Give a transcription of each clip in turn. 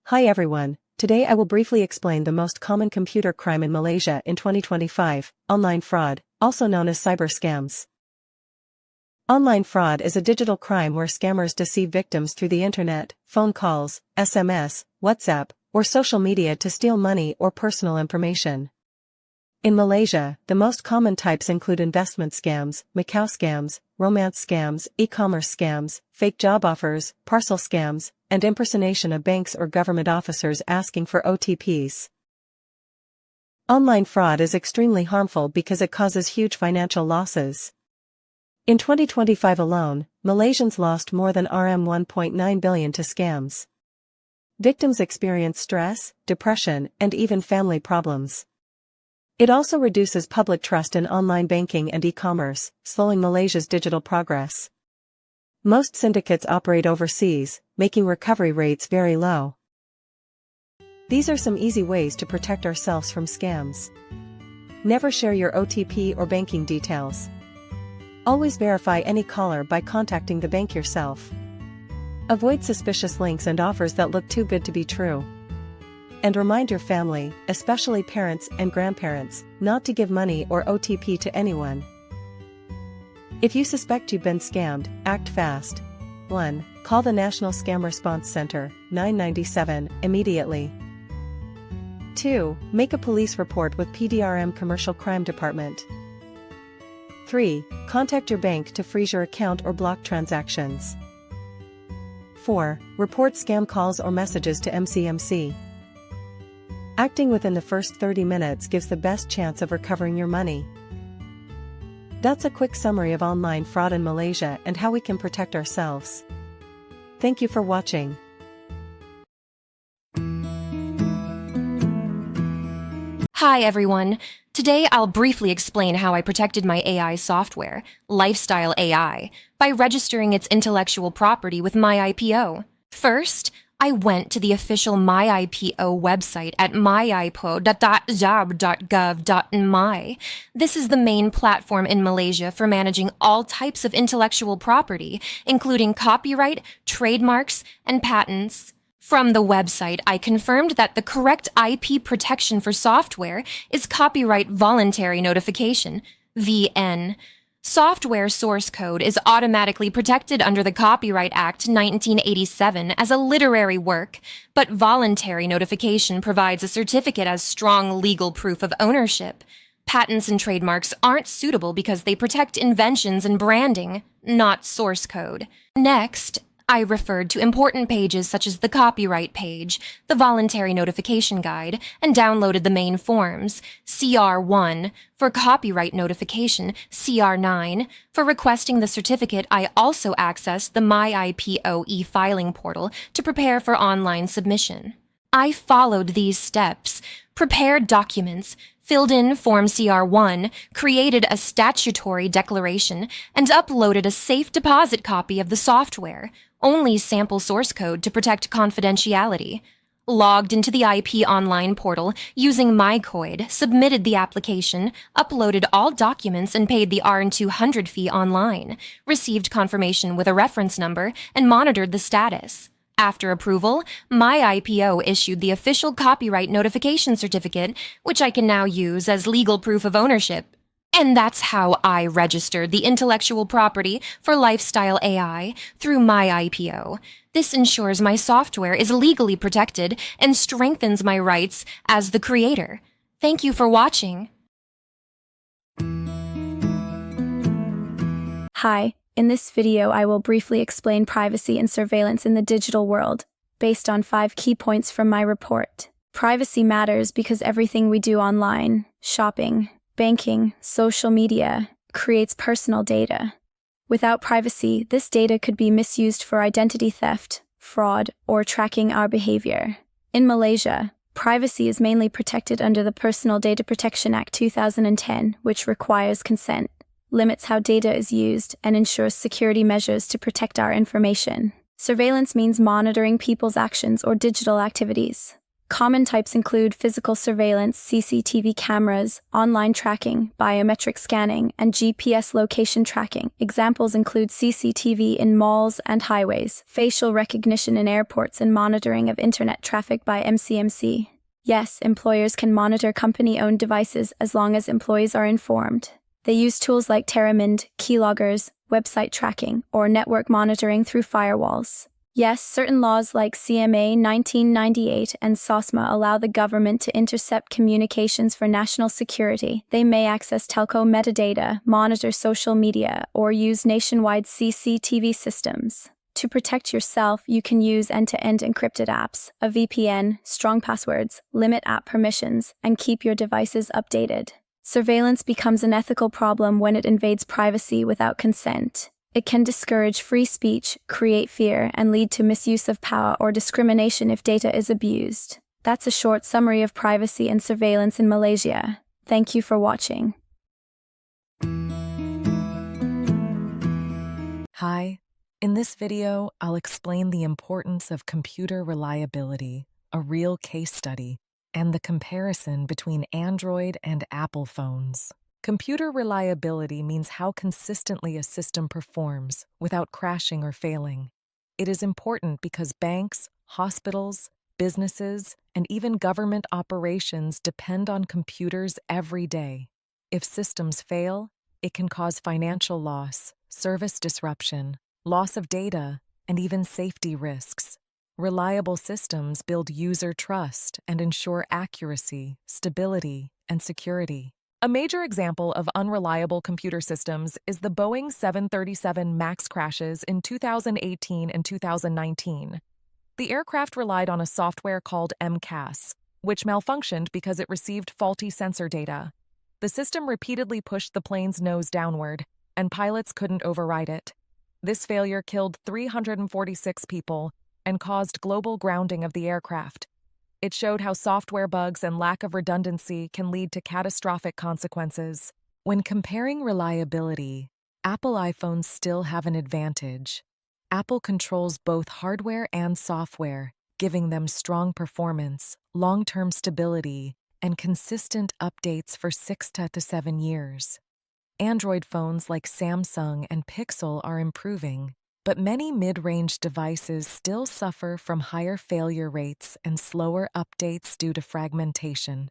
Hi everyone, today I will briefly explain the most common computer crime in Malaysia in 2025, online fraud, also known as cyber scams. Online fraud is a digital crime where scammers deceive victims through the internet, phone calls, SMS, WhatsApp, or social media to steal money or personal information. In Malaysia, the most common types include investment scams, Macau scams, romance scams, e-commerce scams, fake job offers, parcel scams, and impersonation of banks or government officers asking for OTPs. Online fraud is extremely harmful because it causes huge financial losses. In 2025 alone, Malaysians lost more than RM1.9 billion to scams. Victims experience stress, depression, and even family problems. It also reduces public trust in online banking and e-commerce, slowing Malaysia's digital progress. Most syndicates operate overseas, making recovery rates very low. These are some easy ways to protect ourselves from scams. Never share your OTP or banking details. Always verify any caller by contacting the bank yourself. Avoid suspicious links and offers that look too good to be true. And remind your family, especially parents and grandparents, not to give money or OTP to anyone. If you suspect you've been scammed, act fast. 1. Call the National Scam Response Center, 997, immediately. 2. Make a police report with PDRM Commercial Crime Department. 3. Contact your bank to freeze your account or block transactions. 4. Report scam calls or messages to MCMC. Acting within the first 30 minutes gives the best chance of recovering your money. That's a quick summary of online fraud in Malaysia and how we can protect ourselves. Thank you for watching. Hi everyone. Today I'll briefly explain how I protected my AI software, Lifestyle AI, by registering its intellectual property with my IPO. First, I went to the official MyIPO website at myipo.jab.gov.my. This is the main platform in Malaysia for managing all types of intellectual property, including copyright, trademarks, and patents. From the website, I confirmed that the correct IP protection for software is Copyright Voluntary Notification, VN. Software source code is automatically protected under the Copyright Act 1987 as a literary work, but voluntary notification provides a certificate as strong legal proof of ownership. Patents and trademarks aren't suitable because they protect inventions and branding, not source code. Next, I referred to important pages such as the copyright page, the voluntary notification guide, and downloaded the main forms, CR1 for copyright notification, CR9 for requesting the certificate. I also accessed the MyIPO e-filing portal to prepare for online submission. I followed these steps, prepared documents, filled in Form CR1, created a statutory declaration, and uploaded a safe deposit copy of the software, only sample source code to protect confidentiality. Logged into the IP online portal using MyCoid, submitted the application, uploaded all documents and paid the RN200 fee online, received confirmation with a reference number, and monitored the status. After approval, MyIPO issued the official copyright notification certificate, which I can now use as legal proof of ownership. And that's how I registered the intellectual property for Lifestyle AI through MyIPO. This ensures my software is legally protected and strengthens my rights as the creator. Thank you for watching. Hi. In this video, I will briefly explain privacy and surveillance in the digital world, based on 5 key points from my report. Privacy matters because everything we do online, shopping, banking, social media, creates personal data. Without privacy, this data could be misused for identity theft, fraud, or tracking our behavior. In Malaysia, privacy is mainly protected under the Personal Data Protection Act 2010, which requires consent, limits how data is used, and ensures security measures to protect our information. Surveillance means monitoring people's actions or digital activities. Common types include physical surveillance, CCTV cameras, online tracking, biometric scanning, and GPS location tracking. Examples include CCTV in malls and highways, facial recognition in airports, and monitoring of internet traffic by MCMC. Yes, employers can monitor company-owned devices as long as employees are informed. They use tools like Terramind, keyloggers, website tracking, or network monitoring through firewalls. Yes, certain laws like CMA 1998 and SOSMA allow the government to intercept communications for national security. They may access telco metadata, monitor social media, or use nationwide CCTV systems. To protect yourself, you can use end-to-end encrypted apps, a VPN, strong passwords, limit app permissions, and keep your devices updated. Surveillance becomes an ethical problem when it invades privacy without consent. It can discourage free speech, create fear, and lead to misuse of power or discrimination if data is abused. That's a short summary of privacy and surveillance in Malaysia. Thank you for watching. Hi. In this video, I'll explain the importance of computer reliability, a real case study, and the comparison between Android and Apple phones. Computer reliability means how consistently a system performs without crashing or failing. It is important because banks, hospitals, businesses, and even government operations depend on computers every day. If systems fail, it can cause financial loss, service disruption, loss of data, and even safety risks. Reliable systems build user trust and ensure accuracy, stability, and security. A major example of unreliable computer systems is the Boeing 737 MAX crashes in 2018 and 2019. The aircraft relied on a software called MCAS, which malfunctioned because it received faulty sensor data. The system repeatedly pushed the plane's nose downward, and pilots couldn't override it. This failure killed 346 people and caused global grounding of the aircraft. It showed how software bugs and lack of redundancy can lead to catastrophic consequences. When comparing reliability, Apple iPhones still have an advantage. Apple controls both hardware and software, giving them strong performance, long-term stability, and consistent updates for 6 to 7 years. Android phones like Samsung and Pixel are improving, but many mid-range devices still suffer from higher failure rates and slower updates due to fragmentation.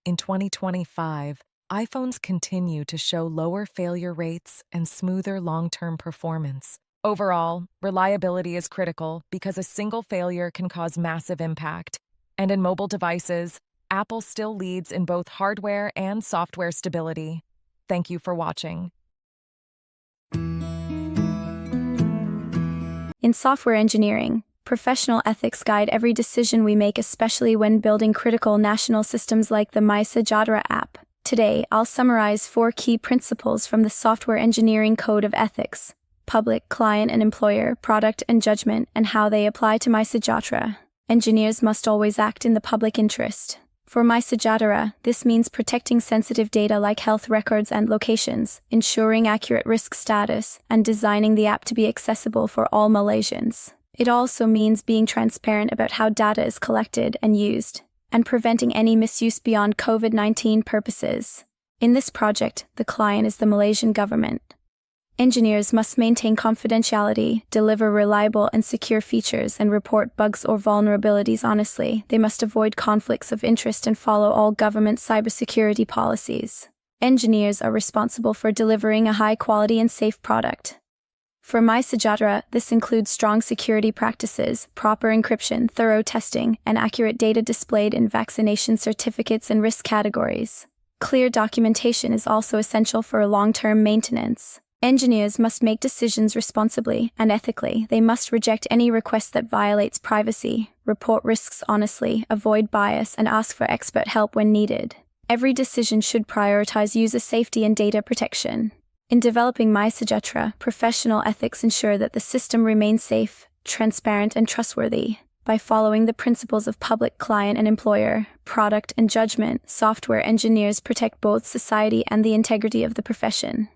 In 2025, iPhones continue to show lower failure rates and smoother long-term performance. Overall, reliability is critical because a single failure can cause massive impact. And in mobile devices, Apple still leads in both hardware and software stability. Thank you for watching. In software engineering, professional ethics guide every decision we make, especially when building critical national systems like the MySejahtera app. Today, I'll summarize 4 key principles from the Software Engineering Code of Ethics: public, client and employer, product and judgment, and how they apply to MySejahtera. Engineers must always act in the public interest. For MySejahtera, this means protecting sensitive data like health records and locations, ensuring accurate risk status, and designing the app to be accessible for all Malaysians. It also means being transparent about how data is collected and used, and preventing any misuse beyond COVID-19 purposes. In this project, the client is the Malaysian government. Engineers must maintain confidentiality, deliver reliable and secure features, and report bugs or vulnerabilities honestly. They must avoid conflicts of interest and follow all government cybersecurity policies. Engineers are responsible for delivering a high-quality and safe product. For MySejahtera, this includes strong security practices, proper encryption, thorough testing, and accurate data displayed in vaccination certificates and risk categories. Clear documentation is also essential for long-term maintenance. Engineers must make decisions responsibly and ethically. They must reject any request that violates privacy, report risks honestly, avoid bias, and ask for expert help when needed. Every decision should prioritize user safety and data protection. In developing MySejahtera, professional ethics ensure that the system remains safe, transparent, and trustworthy. By following the principles of public, client, and employer, product, and judgment, software engineers protect both society and the integrity of the profession.